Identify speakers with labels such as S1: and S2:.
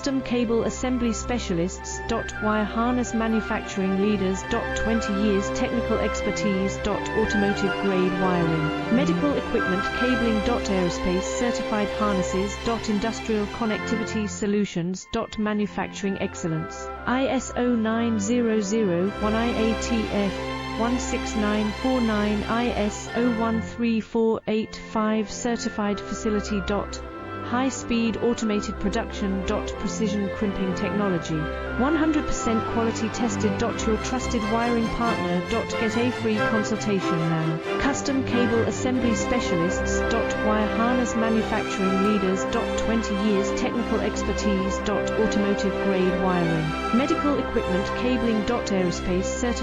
S1: Custom Cable Assembly Specialists. Wire Harness Manufacturing Leaders. 20 years technical expertise. Automotive grade wiring. Medical equipment cabling. Aerospace certified harnesses. Industrial connectivity solutions. Manufacturing excellence. ISO 9001 IATF 16949 IS 013485 certified facility. High-speed automated production. Precision crimping technology. 100% quality tested. Your trusted wiring partner. Get a free consultation now. Custom Cable Assembly Specialists. Wire Harness Manufacturing Leaders. 20 years technical expertise. Automotive grade wiring. Medical equipment cabling. Aerospace certified